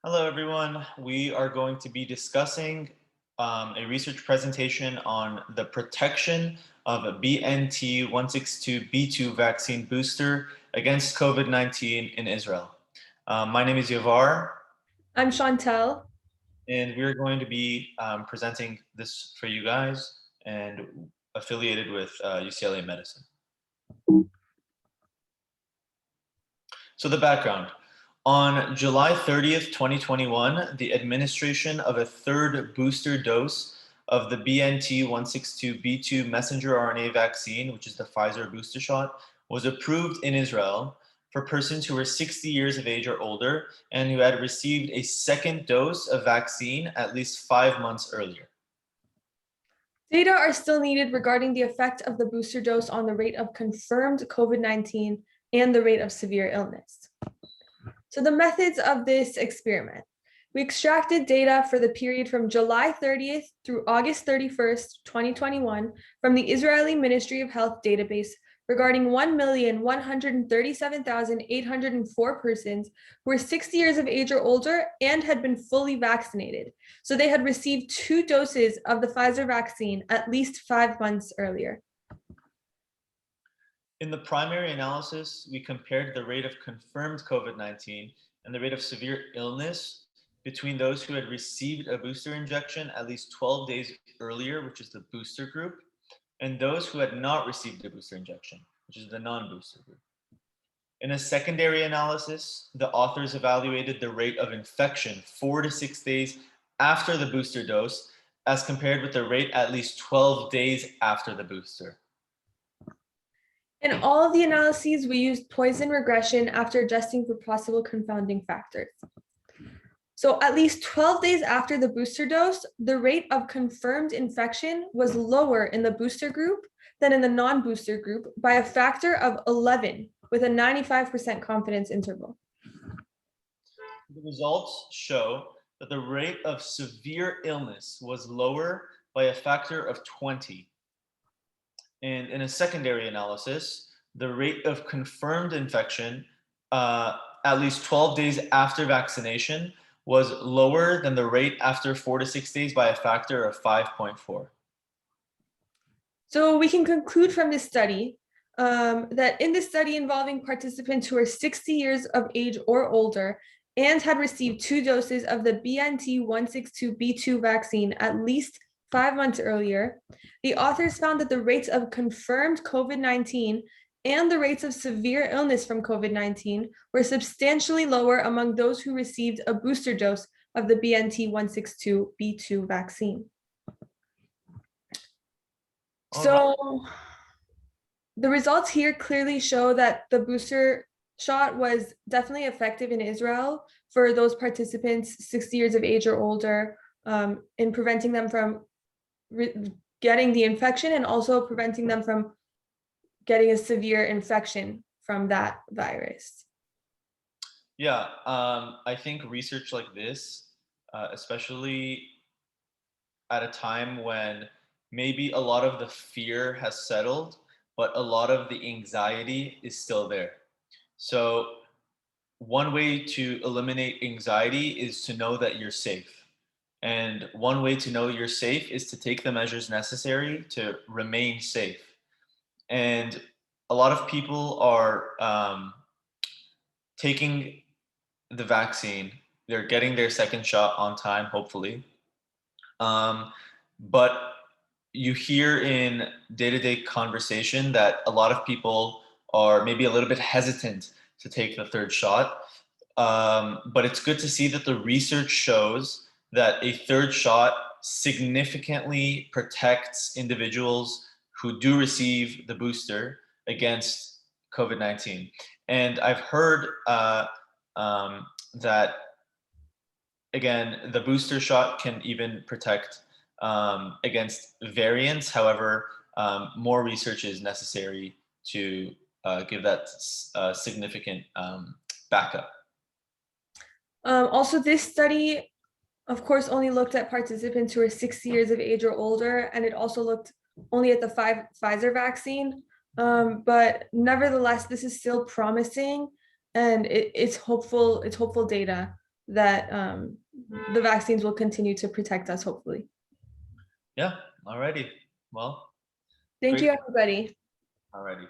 Hello, everyone. We are going to be discussing a research presentation on the protection of a BNT162b2 vaccine booster against COVID-19 in Israel. My name is Yavar, I'm Chantel. and we're going to be presenting this for you guys and affiliated with UCLA Medicine. So the background. On July 30th, 2021, the administration of a third booster dose of the BNT162b2 messenger RNA vaccine, which is the Pfizer booster shot, was approved in Israel for persons who were 60 years of age or older and who had received a second dose of vaccine at least 5 months earlier. Data are still needed regarding the effect of the booster dose on the rate of confirmed COVID-19 and the rate of severe illness. So the methods of this experiment. We extracted data for the period from July 30th through August 31st, 2021 from the Israeli Ministry of Health database regarding 1,137,804 persons who were 60 years of age or older and had been fully vaccinated. So they had received 2 doses of the Pfizer vaccine at least 5 months earlier. In the primary analysis, we compared the rate of confirmed COVID-19 and the rate of severe illness between those who had received a booster injection at least 12 days earlier, which is the booster group, and those who had not received a booster injection, which is the non-booster group. In a secondary analysis, the authors evaluated the rate of infection 4 to 6 days after the booster dose as compared with the rate at least 12 days after the booster. In all of the analyses, we used Poisson regression after adjusting for possible confounding factors. So at least 12 days after the booster dose, the rate of confirmed infection was lower in the booster group than in the non-booster group by a factor of 11 with a 95% confidence interval. The results show that the rate of severe illness was lower by a factor of 20. And in a secondary analysis, the rate of confirmed infection at least 12 days after vaccination was lower than the rate after 4 to 6 days by a factor of 5.4. So we can conclude from this study that in this study involving participants who are 60 years of age or older and had received 2 doses of the BNT162b2 vaccine at least 5 months earlier, the authors found that the rates of confirmed COVID-19 and the rates of severe illness from COVID-19 were substantially lower among those who received a booster dose of the BNT162b2 vaccine. So the results here clearly show that the booster shot was definitely effective in Israel for those participants 60 years of age or older in preventing them from getting the infection and also preventing them from getting a severe infection from that virus. Yeah, I think research like this, especially at a time when maybe a lot of the fear has settled, but a lot of the anxiety is still there. So, one way to eliminate anxiety is to know that you're safe. And one way to know you're safe is to take the measures necessary to remain safe. And a lot of people are taking the vaccine, they're getting their second shot on time, hopefully. But you hear in day-to-day conversation that a lot of people are maybe a little bit hesitant to take the third shot. But it's good to see that the research shows that a third shot significantly protects individuals who do receive the booster against COVID-19. And I've heard that, again, the booster shot can even protect against variants. However, more research is necessary to give that significant backup. Also, this study, of course, only looked at participants who are 60 years of age or older, and it also looked only at the Pfizer vaccine. But nevertheless, this is still promising, and it's hopeful data that the vaccines will continue to protect us, hopefully. Yeah, alrighty. Well, Thank great. you, everybody. Alrighty.